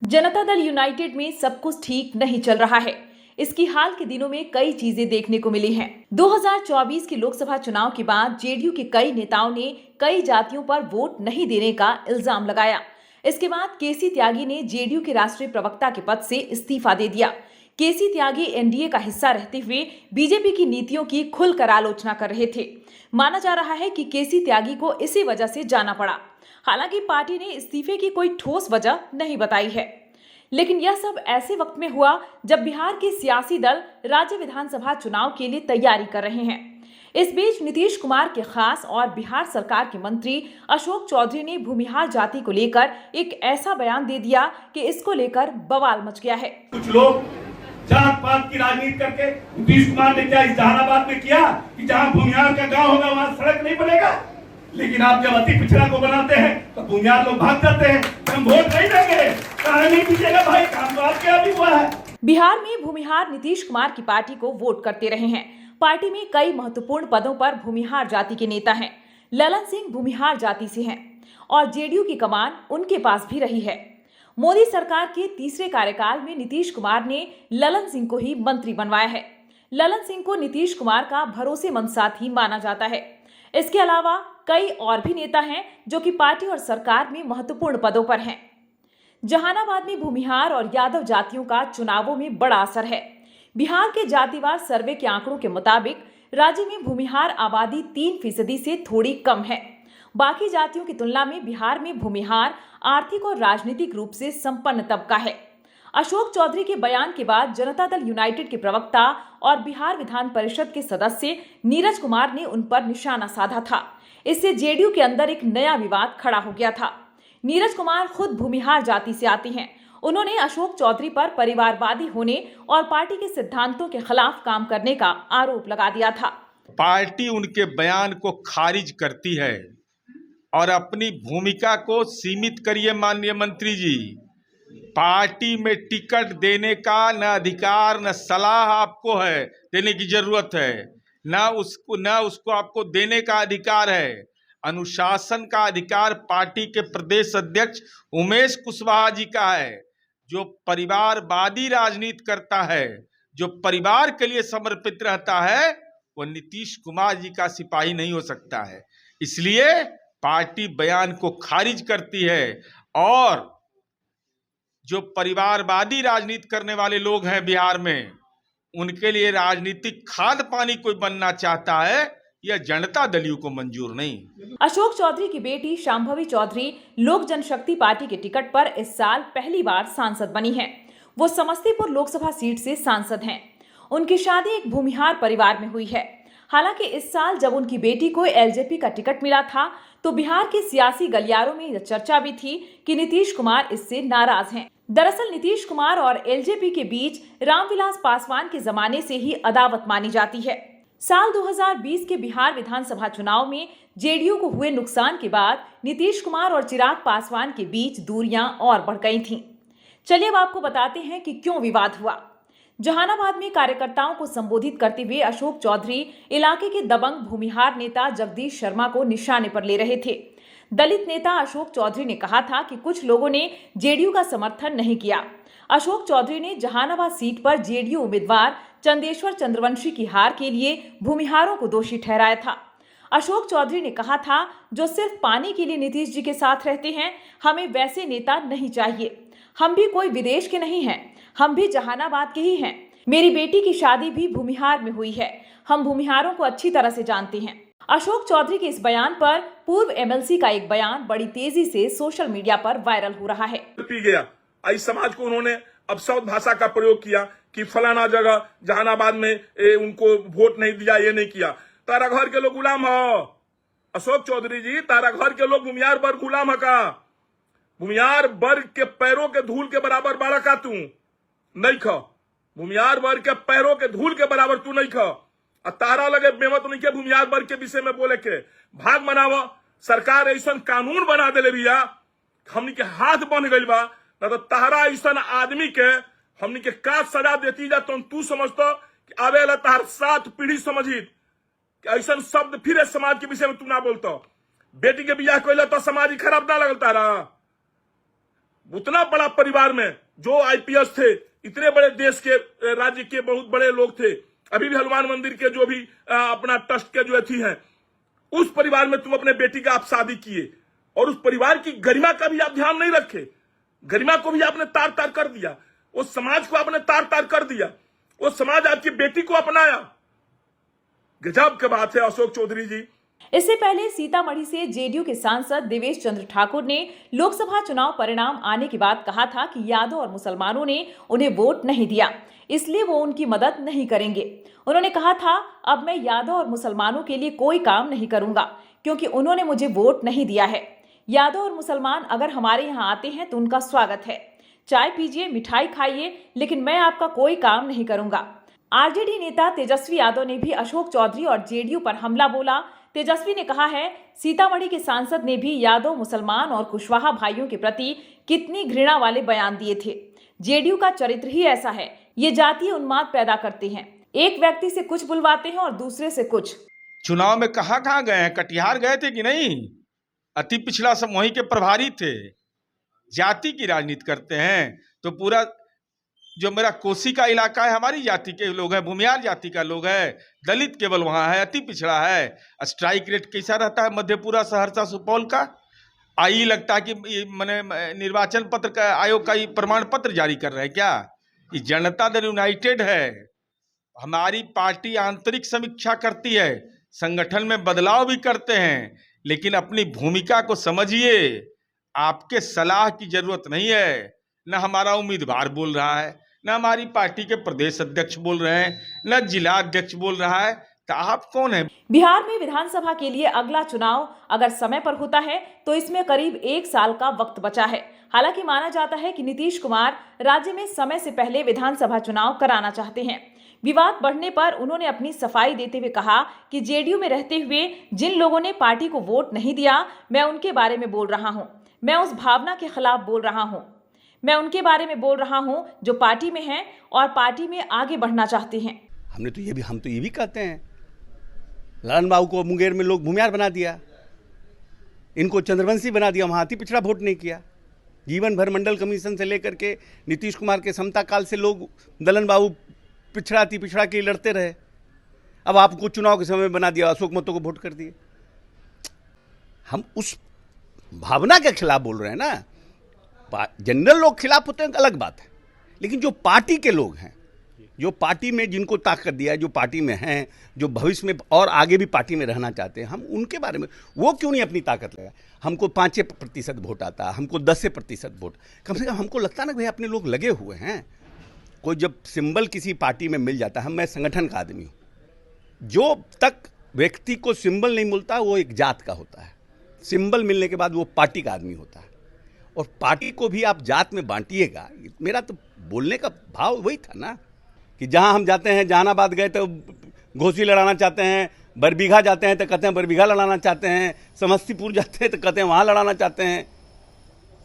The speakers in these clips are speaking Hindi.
जनता दल यूनाइटेड में सब कुछ ठीक नहीं चल रहा है। इसकी हाल के दिनों में कई चीजें देखने को मिली हैं। 2024 के लोकसभा चुनाव के बाद जेडीयू के कई नेताओं ने कई जातियों पर वोट नहीं देने का इल्जाम लगाया। इसके बाद केसी त्यागी ने जेडीयू के राष्ट्रीय प्रवक्ता के पद से इस्तीफा दे दिया। केसी त्यागी एनडीए का हिस्सा रहते हुए बीजेपी की नीतियों की खुलकर आलोचना कर रहे थे। माना जा रहा है कि केसी त्यागी को इसी वजह से जाना पड़ा। हालांकि पार्टी ने इस्तीफे की कोई ठोस वजह नहीं बताई है, लेकिन यह सब ऐसे वक्त में हुआ जब बिहार के सियासी दल राज्य विधानसभा चुनाव के लिए तैयारी कर रहे हैं। इस बीच नीतीश कुमार के खास और बिहार सरकार के मंत्री अशोक चौधरी ने भूमिहार जाति को लेकर एक ऐसा बयान दे दिया कि इसको लेकर बवाल मच गया है। कुछ लोग जात पात की राजनीति करके नीतीश कुमार ने क्या इस जहानाबाद में किया कि जहां भूमिहार का गांव होगा वहां सड़क नहीं बनेगा, लेकिन आप जब अति पिछड़ा को बनाते हैं तो भूमिहार लोग भाग जाते हैं, हम वोट नहीं देंगे, कहां नहीं दीजिएगा भाई, काम तो आपके यहाँ भी हुआ है। बिहार में भूमिहार नीतीश कुमार की पार्टी को वोट करते रहे हैं। पार्टी में कई महत्वपूर्ण पदों पर भूमिहार जाति के नेता हैं। ललन सिंह भूमिहार जाति से हैं और जेडीयू की कमान उनके पास भी रही है। मोदी सरकार के तीसरे कार्यकाल में नीतीश कुमार ने ललन सिंह को ही मंत्री बनवाया है। ललन सिंह को नीतीश कुमार का भरोसेमंद साथी माना जाता है। इसके अलावा कई और भी नेता हैं जो कि पार्टी और सरकार में महत्वपूर्ण पदों पर हैं। जहानाबाद में भूमिहार और यादव जातियों का चुनावों में बड़ा असर है। बिहार के जातिवार सर्वे के आंकड़ों के मुताबिक राज्य में भूमिहार आबादी 3% से थोड़ी कम है। बाकी जातियों की तुलना में बिहार में भूमिहार आर्थिक और राजनीतिक रूप से संपन्न तबका है। अशोक चौधरी के बयान के बाद जनता दल यूनाइटेड के प्रवक्ता और बिहार विधान परिषद के सदस्य नीरज कुमार ने उन पर निशाना साधा था। इससे जेडीयू के अंदर एक नया विवाद खड़ा हो गया था। नीरज कुमार खुद भूमिहार जाति से आते हैं। उन्होंने अशोक चौधरी पर परिवारवादी होने और पार्टी के सिद्धांतों के खिलाफ काम करने का आरोप लगा दिया था। पार्टी उनके बयान को खारिज करती है और अपनी भूमिका को सीमित करिए। माननीय मंत्री जी, पार्टी में टिकट देने का न अधिकार न सलाह आपको है, देने की जरूरत है, न उसको आपको देने का अधिकार है। अनुशासन का अधिकार पार्टी के प्रदेश अध्यक्ष उमेश कुशवाहा जी का है, जो परिवारवादी राजनीति करता है, जो परिवार के लिए समर्पित रहता है, वो नीतीश कुमार जी का सिपाही नहीं हो सकता है। इसलिए पार्टी बयान को खारिज करती है और जो परिवारवादी राजनीति करने वाले लोग हैं बिहार में, उनके लिए राजनीतिक खाद पानी कोई बनना चाहता है, यह जनता दलियों को मंजूर नहीं। अशोक चौधरी की बेटी शांभवी चौधरी लोक जनशक्ति पार्टी के टिकट पर इस साल पहली बार सांसद बनी है। वो समस्तीपुर लोकसभा सीट से सांसद हैं। उनकी शादी एक भूमिहार परिवार में हुई है। हालांकि इस साल जब उनकी बेटी को एलजेपी का टिकट मिला था तो बिहार के सियासी गलियारों में यह चर्चा भी थी कि नीतीश कुमार इससे नाराज हैं। दरअसल नीतीश कुमार और एलजेपी के बीच रामविलास पासवान के जमाने से ही अदावत मानी जाती है। साल 2020 के बिहार विधानसभा चुनाव में जेडीयू को हुए नुकसान के बाद नीतीश कुमार और चिराग पासवान के बीच दूरियां और बढ़ गई थीं। चलिए अब आपको बताते हैं कि क्यों विवाद हुआ। जहानाबाद में कार्यकर्ताओं को संबोधित करते हुए अशोक चौधरी इलाके के दबंग भूमिहार नेता जगदीश शर्मा को निशाने पर ले रहे थे। दलित नेता अशोक चौधरी ने कहा था कि कुछ लोगों ने जेडीयू का समर्थन नहीं किया। अशोक चौधरी ने जहानाबाद सीट पर जेडीयू उम्मीदवार चंदेश्वर चंद्रवंशी की हार के लिए भूमिहारों को दोषी ठहराया था। अशोक चौधरी ने कहा था, जो सिर्फ पानी के लिए नीतीश जी के साथ रहते हैं, हमें वैसे नेता नहीं चाहिए। हम भी कोई विदेश के नहीं हैं, हम भी जहानाबाद के ही हैं। मेरी बेटी की शादी भी भूमिहार में हुई है। हम भूमिहारों को अच्छी तरह से जानते हैं। अशोक चौधरी के इस बयान पर पूर्व एमएलसी का एक बयान बड़ी तेजी से सोशल मीडिया पर वायरल हो रहा है। इस समाज को उन्होंने अपशब्द भाषा का प्रयोग किया कि फलाना जगह जहानाबाद में उनको वोट नहीं दिया, ये नहीं किया। तारा घर के लोग गुलाम हो अशोक चौधरी जी, तारा घर के लोग भूमिहार वर्ग गुलाम है का? भूमिहार वर्ग के पैरों के धूल के बराबर बाड़ा का तू नहीं खा। भूमिहार वर्ग के पैरों के धूल के बराबर तू नहीं खा। तारा लगे बेमत नहीं के भूमिहार वर्ग के विषय में बोले के भाग मनावा। सरकार ऐसा कानून बना दिले बिया, हमनी के हाथ बन गई बा, न तो तारा ऐसा आदमी के हमनी के का सजा देती जा तो तू समझतो कि आवे ला तार 7 पीढ़ी समझी ऐसा शब्द फिर समाज के विषय में तू ना बोलतो। बेटी के बियाह कोई तो समाज खराब ना लगता रहा। उतना बड़ा परिवार में जो आईपीएस थे, इतने बड़े देश के राज्य के बहुत बड़े लोग थे, अभी भी हनुमान मंदिर के जो भी अपना ट्रस्ट के जो अथी हैं, उस परिवार में तुम अपने बेटी का आप शादी किए और उस परिवार की गरिमा का भी आप ध्यान नहीं रखे। गरिमा को भी आपने तार तार कर दिया, उस समाज को आपने तार तार कर दिया, वो समाज आपकी बेटी को अपनाया। गजब की बात है अशोक चौधरी जी। इससे पहले सीतामढ़ी से जेडीयू के सांसद देवेश चंद्र ठाकुर ने लोकसभा चुनाव परिणाम आने के बाद कहा था कि यादव और मुसलमानों ने उन्हें वोट नहीं दिया, इसलिए वो उनकी मदद नहीं करेंगे। उन्होंने कहा था, अब मैं यादव और मुसलमानों के लिए कोई काम नहीं करूंगा क्योंकि उन्होंने मुझे वोट नहीं दिया है। यादव और मुसलमान अगर हमारे यहाँ आते हैं तो उनका स्वागत है, चाय पीजिए, मिठाई खाइए, लेकिन मैं आपका कोई काम नहीं करूंगा। आरजेडी नेता तेजस्वी यादव ने भी अशोक चौधरी और जेडीयू पर हमला बोला। तेजस्वी ने कहा है, सीतामढ़ी के सांसद ने भी यादव, मुसलमान और कुशवाहा भाइयों के प्रति कितनी घृणा वाले बयान दिए थे। जेडीयू का चरित्र ही ऐसा है, ये जातीय उन्माद पैदा करते हैं, एक व्यक्ति से कुछ बुलवाते हैं और दूसरे से कुछ। चुनाव में कहाँ गए हैं? कटिहार गए थे कि नहीं? अति पिछड़ा सब वहीं के प्रभारी थे। जाति की राजनीति करते हैं तो पूरा जो मेरा कोसी का इलाका है, हमारी जाति के लोग हैं, भूमिहार जाति का लोग है, दलित केवल वहाँ है, अति पिछड़ा है। स्ट्राइक रेट कैसा रहता है मधेपुरा, सहरसा, सुपौल का? आई लगता है कि मैंने निर्वाचन पत्र का आयोग का प्रमाण पत्र जारी कर रहे हैं क्या? ये जनता दल यूनाइटेड है। हमारी पार्टी आंतरिक समीक्षा करती है, संगठन में बदलाव भी करते हैं, लेकिन अपनी भूमिका को समझिए। आपके सलाह की जरूरत नहीं है। न हमारा उम्मीदवार बोल रहा है, न हमारी पार्टी के प्रदेश अध्यक्ष बोल रहे हैं, न जिला अध्यक्ष बोल रहा है, तो आप कौन है? बिहार में विधानसभा के लिए अगला चुनाव अगर समय पर होता है तो इसमें करीब 1 साल का वक्त बचा है। हालांकि माना जाता है कि नीतीश कुमार राज्य में समय से पहले विधानसभा चुनाव कराना चाहते हैं। विवाद बढ़ने पर उन्होंने अपनी सफाई देते हुए कहा कि जेडीयू में रहते हुए जिन लोगों ने पार्टी को वोट नहीं दिया, मैं उनके बारे में बोल रहा हूँ। मैं उस भावना के खिलाफ बोल रहा हूँ। मैं उनके बारे में बोल रहा हूँ जो पार्टी में हैं और पार्टी में आगे बढ़ना चाहते हैं। हम तो ये भी कहते हैं, लालन बाबू को मुंगेर में लोग भूमिहार बना दिया, इनको चंद्रवंशी बना दिया, वहाँ अति पिछड़ा वोट नहीं किया। जीवन भर मंडल कमीशन से लेकर के नीतीश कुमार के समता काल से लोग ललन बाबू पिछड़ा अति पिछड़ा के लड़ते रहे। अब आपको चुनाव के समय बना दिया, अशोक महतो को वोट कर दिए। हम उस भावना के खिलाफ बोल रहे हैं ना। जनरल लोग खिलाफ होते हैं, अलग बात है, लेकिन जो पार्टी के लोग हैं, जो पार्टी में जिनको ताकत दिया है, जो पार्टी में हैं, जो भविष्य में और आगे भी पार्टी में रहना चाहते हैं, हम उनके बारे में वो क्यों नहीं अपनी ताकत लगा? हमको 5% वोट आता, हमको 10% वोट, कम से कम हमको लगता ना भाई अपने लोग लगे हुए हैं। कोई जब सिंबल किसी पार्टी में मिल जाता है, मैं संगठन का आदमी हूँ, जो तक व्यक्ति को सिंबल नहीं मिलता वो एक जात का होता है, सिंबल मिलने के बाद वो पार्टी का आदमी होता है। और पार्टी को भी आप जात में बांटिएगा। मेरा तो बोलने का भाव वही था ना कि जहां हम जाते हैं, जहानाबाद गए तो घोसी लड़ाना चाहते हैं, बरबीघा जाते हैं तो कहते हैं बरबीघा लड़ाना चाहते हैं, समस्तीपुर जाते हैं तो कहते हैं वहाँ लड़ाना चाहते हैं।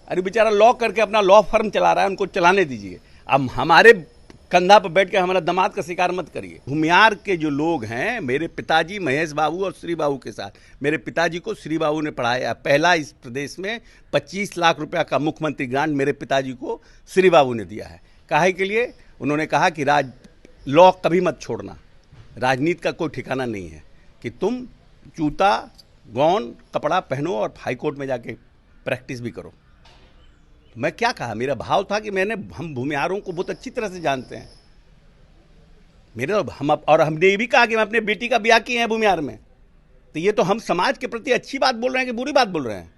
अरे बेचारा लॉ करके अपना लॉ फर्म चला रहा है, उनको चलाने दीजिए। अब हमारे कंधा पर बैठ के हमारा दामाद का शिकार मत करिए। भूमिहार के जो लोग हैं, मेरे पिताजी महेश बाबू और श्री बाबू के साथ, मेरे पिताजी को श्री बाबू ने पढ़ाया। पहला इस प्रदेश में 25 लाख रुपया का मुख्यमंत्री ग्रांट मेरे पिताजी को श्री बाबू ने दिया है। काहे के लिए? उन्होंने कहा कि लॉ कभी मत छोड़ना, राजनीति का कोई ठिकाना नहीं है कि तुम जूता गौन कपड़ा पहनो और हाईकोर्ट में जाके प्रैक्टिस भी करो। मैं क्या कहा, मेरा भाव था कि हम भूमिहारों को बहुत अच्छी तरह से जानते हैं। हमने ये भी कहा कि हम अपने बेटी का ब्याह किए हैं भूमिहार में। तो ये तो हम समाज के प्रति अच्छी बात बोल रहे हैं कि बुरी बात बोल रहे हैं?